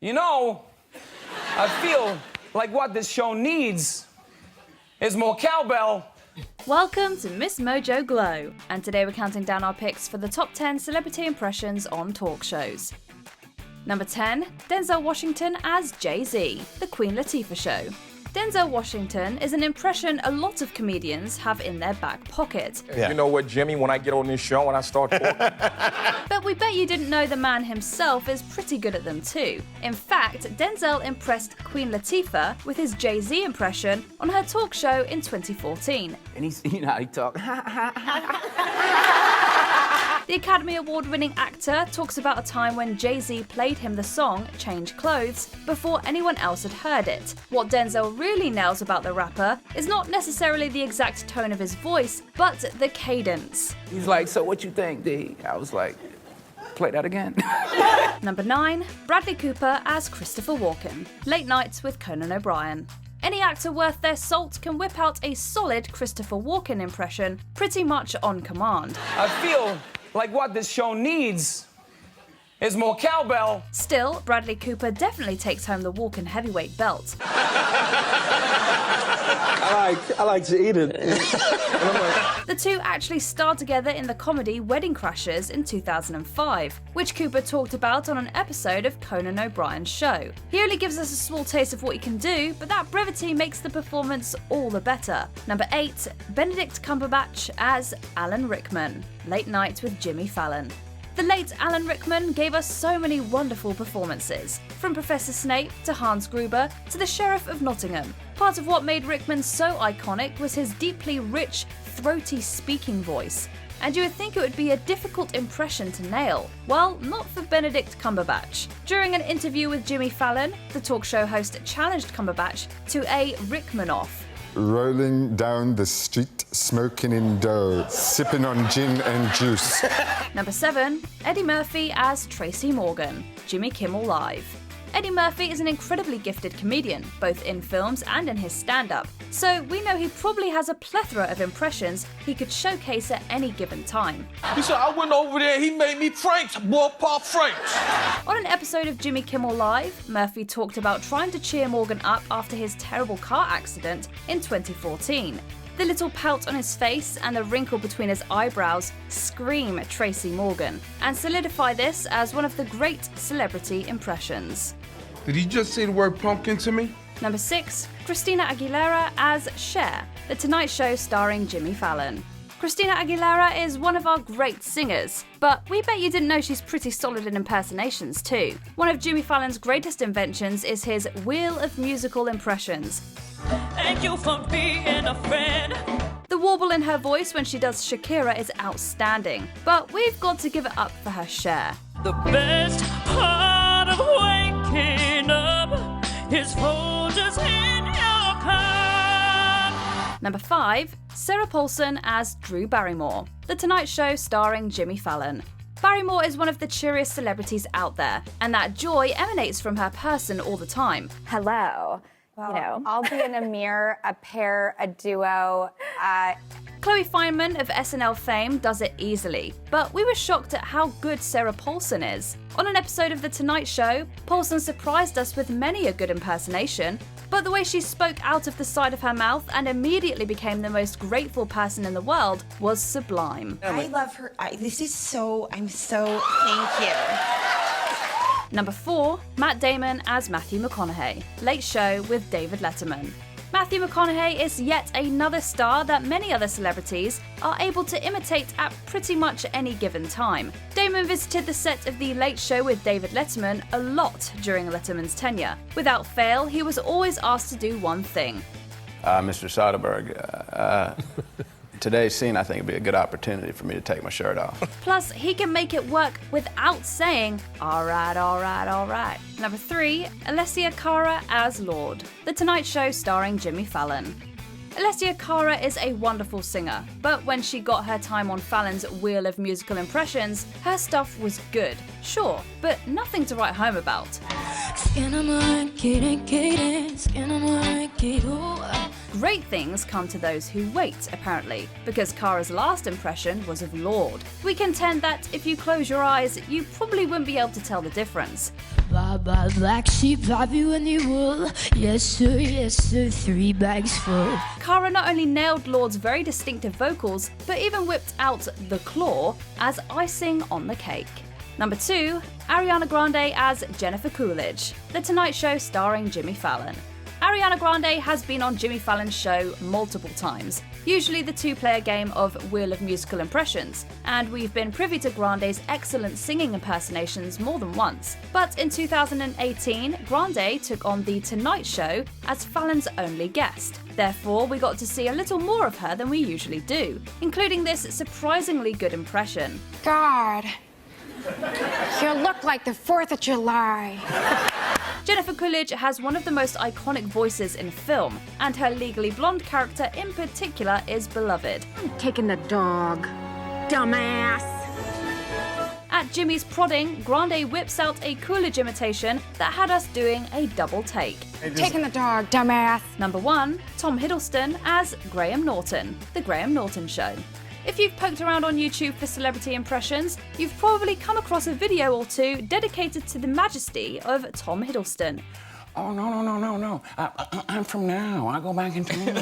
You know, I feel like what this show needs is more cowbell. Welcome to Miss Mojo Glow, and today we're counting down our picks for the top 10 celebrity impressions on talk shows. Number 10, Denzel Washington as JayZ, The Queen Latifah Show. Denzel Washington is an impression a lot of comedians have in their back pocket. Yeah. You know what, Jimmy, when I get on this show and I start talking... But we bet you didn't know the man himself is pretty good at them too. In fact, Denzel impressed Queen Latifah with his JayZ impression on her talk show in 2014. And he's, you know how he talks. The Academy Award-winning actor talks about a time when JayZ played him the song Change Clothes before anyone else had heard it. What Denzel really nails about the rapper is not necessarily the exact tone of his voice, but the cadence. He's like, so what you think, D? I was like, play that again. Number 9, Bradley Cooper as Christopher Walken, Late Night with Conan O'Brien. Any actor worth their salt can whip out a solid Christopher Walken impression pretty much on command. I feel like what this show needs is more cowbell. Still, Bradley Cooper definitely takes home the Walken heavyweight belt. I like to eat it. The two actually starred together in the comedy Wedding Crashers in 2005, which Cooper talked about on an episode of Conan O'Brien's show. He only gives us a small taste of what he can do, but that brevity makes the performance all the better. Number 8, Benedict Cumberbatch as Alan Rickman, Late Night with Jimmy Fallon. The late Alan Rickman gave us so many wonderful performances, from Professor Snape to Hans Gruber to the Sheriff of Nottingham. Part of what made Rickman so iconic was his deeply rich, throaty speaking voice. And you would think it would be a difficult impression to nail. Well, not for Benedict Cumberbatch. During an interview with Jimmy Fallon, the talk show host challenged Cumberbatch to a Rickman-off. Rolling down the street, smoking in dough, sipping on gin and juice. Number 7, Eddie Murphy as Tracy Morgan, Jimmy Kimmel Live. Eddie Murphy is an incredibly gifted comedian, both in films and in his stand-up, so we know he probably has a plethora of impressions he could showcase at any given time. He said, I went over there, he made me Franks, ballpark Franks. On an episode of Jimmy Kimmel Live, Murphy talked about trying to cheer Morgan up after his terrible car accident in 2014. The little pout on his face and the wrinkle between his eyebrows scream Tracy Morgan, and solidify this as one of the great celebrity impressions. Did he just say the word pumpkin to me? Number 6, Christina Aguilera as Cher, The Tonight Show starring Jimmy Fallon. Christina Aguilera is one of our great singers, but we bet you didn't know she's pretty solid in impersonations too. One of Jimmy Fallon's greatest inventions is his Wheel of Musical Impressions. Thank you for being a friend. The warble in her voice when she does Shakira is outstanding, but we've got to give it up for her Cher. The best part of waking up is Folgers in your cup. Number 5, Sarah Polson as Drew Barrymore, The Tonight Show starring Jimmy Fallon. Barrymore is one of the cheeriest celebrities out there, and that joy emanates from her person all the time. Hello. Well, you know, I'll be in a mirror, a pair, a duo. Chloe Fineman of SNL fame does it easily, but we were shocked at how good Sarah Polson is. On an episode of The Tonight Show, Polson surprised us with many a good impersonation, but the way she spoke out of the side of her mouth and immediately became the most grateful person in the world was sublime. I love her. I'm so, thank you. Number 4, Matt Damon as Matthew McConaughey, Late Show with David Letterman. Matthew McConaughey is yet another star that many other celebrities are able to imitate at pretty much any given time. Damon visited the set of The Late Show with David Letterman a lot during Letterman's tenure. Without fail, he was always asked to do one thing. Mr. Soderbergh, today's scene I think would be a good opportunity for me to take my shirt off. Plus, he can make it work without saying, alright, alright, alright. Number 3, Alessia Cara as Lorde, The Tonight Show starring Jimmy Fallon. Alessia Cara is a wonderful singer, but when she got her time on Fallon's Wheel of Musical Impressions, her stuff was good, sure, but nothing to write home about. Great things come to those who wait, apparently, because Cara's last impression was of Lorde. We contend that if you close your eyes, you probably wouldn't be able to tell the difference. Bye bye black sheep, have you any wool? Yes sir, 3 bags full. Cara not only nailed Lorde's very distinctive vocals, but even whipped out the claw as icing on the cake. Number 2, Ariana Grande as Jennifer Coolidge, The Tonight Show starring Jimmy Fallon. Ariana Grande has been on Jimmy Fallon's show multiple times, usually the two-player game of Wheel of Musical Impressions, and we've been privy to Grande's excellent singing impersonations more than once. But in 2018, Grande took on The Tonight Show as Fallon's only guest. Therefore, we got to see a little more of her than we usually do, including this surprisingly good impression. God, you look like the 4th of July. Jennifer Coolidge has one of the most iconic voices in film, and her Legally Blonde character in particular is beloved. I'm taking the dog, dumbass. At Jimmy's prodding, Grande whips out a Coolidge imitation that had us doing a double take. Taking the dog, dumbass. Number 1, Tom Hiddleston as Graham Norton, The Graham Norton Show. If you've poked around on YouTube for celebrity impressions, you've probably come across a video or two dedicated to the majesty of Tom Hiddleston. Oh, no. I'm from now. I go back in time.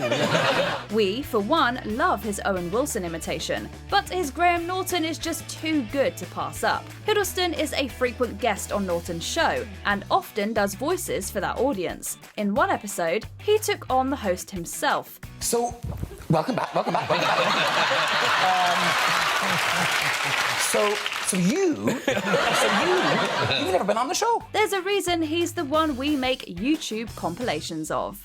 We, for one, love his Owen Wilson imitation, but his Graham Norton is just too good to pass up. Hiddleston is a frequent guest on Norton's show, and often does voices for that audience. In one episode, he took on the host himself. So, welcome back. You've never been on the show? There's a reason he's the one we make YouTube compilations of.